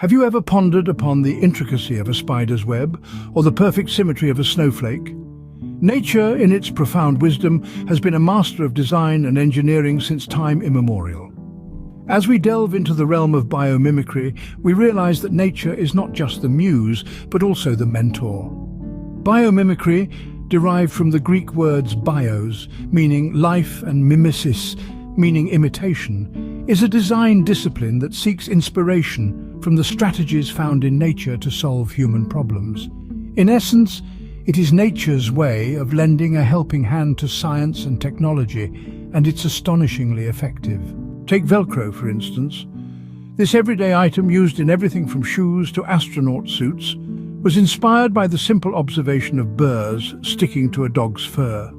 Have you ever pondered upon the intricacy of a spider's web or the perfect symmetry of a snowflake? Nature, in its profound wisdom, has been a master of design and engineering since time immemorial. As we delve into the realm of biomimicry, we realize that nature is not just the muse, but also the mentor. Biomimicry, derived from the Greek words bios, meaning life, and mimesis, meaning imitation, is a design discipline that seeks inspiration from the strategies found in nature to solve human problems. In essence, it is nature's way of lending a helping hand to science and technology, and it's astonishingly effective. Take Velcro, for instance. This everyday item, used in everything from shoes to astronaut suits, was inspired by the simple observation of burrs sticking to a dog's fur.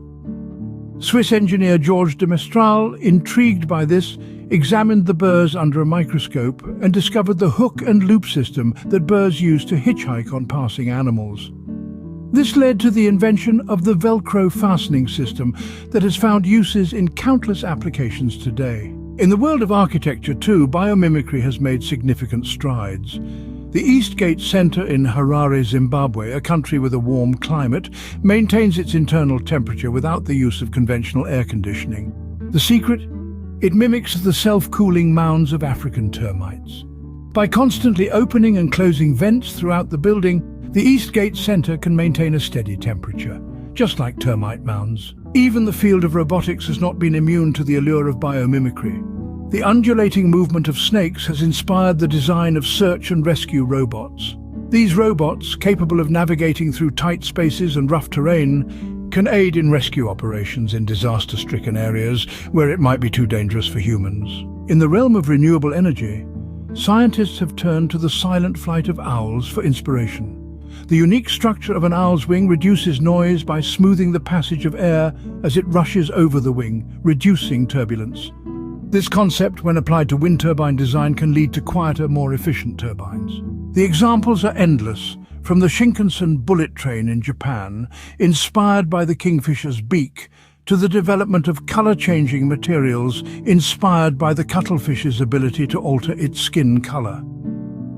Swiss engineer Georges de Mestral, intrigued by this, examined the burrs under a microscope and discovered the hook and loop system that burrs use to hitchhike on passing animals. This led to the invention of the Velcro fastening system that has found uses in countless applications today. In the world of architecture too, biomimicry has made significant strides. The Eastgate Centre in Harare, Zimbabwe, a country with a warm climate, maintains its internal temperature without the use of conventional air conditioning. The secret? It mimics the self-cooling mounds of African termites. By constantly opening and closing vents throughout the building, the Eastgate Centre can maintain a steady temperature, just like termite mounds. Even the field of robotics has not been immune to the allure of biomimicry. The undulating movement of snakes has inspired the design of search and rescue robots. These robots, capable of navigating through tight spaces and rough terrain, can aid in rescue operations in disaster-stricken areas where it might be too dangerous for humans. In the realm of renewable energy, scientists have turned to the silent flight of owls for inspiration. The unique structure of an owl's wing reduces noise by smoothing the passage of air as it rushes over the wing, reducing turbulence. This concept, when applied to wind turbine design, can lead to quieter, more efficient turbines. The examples are endless, from the Shinkansen bullet train in Japan, inspired by the kingfisher's beak, to the development of color-changing materials inspired by the cuttlefish's ability to alter its skin color.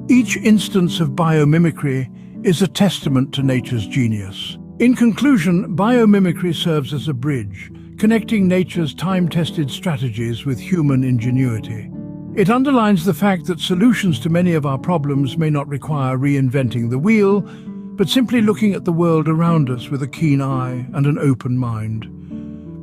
Each instance of biomimicry is a testament to nature's genius. In conclusion, biomimicry serves as a bridge, connecting nature's time-tested strategies with human ingenuity. It underlines the fact that solutions to many of our problems may not require reinventing the wheel, but simply looking at the world around us with a keen eye and an open mind.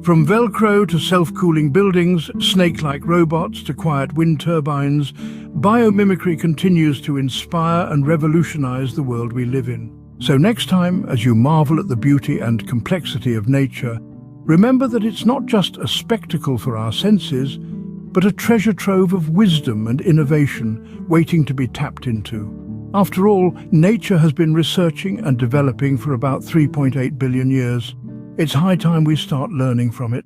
From Velcro to self-cooling buildings, snake-like robots to quiet wind turbines, biomimicry continues to inspire and revolutionize the world we live in. So next time, as you marvel at the beauty and complexity of nature, remember that it's not just a spectacle for our senses, but a treasure trove of wisdom and innovation waiting to be tapped into. After all, nature has been researching and developing for about 3.8 billion years. It's high time we start learning from it.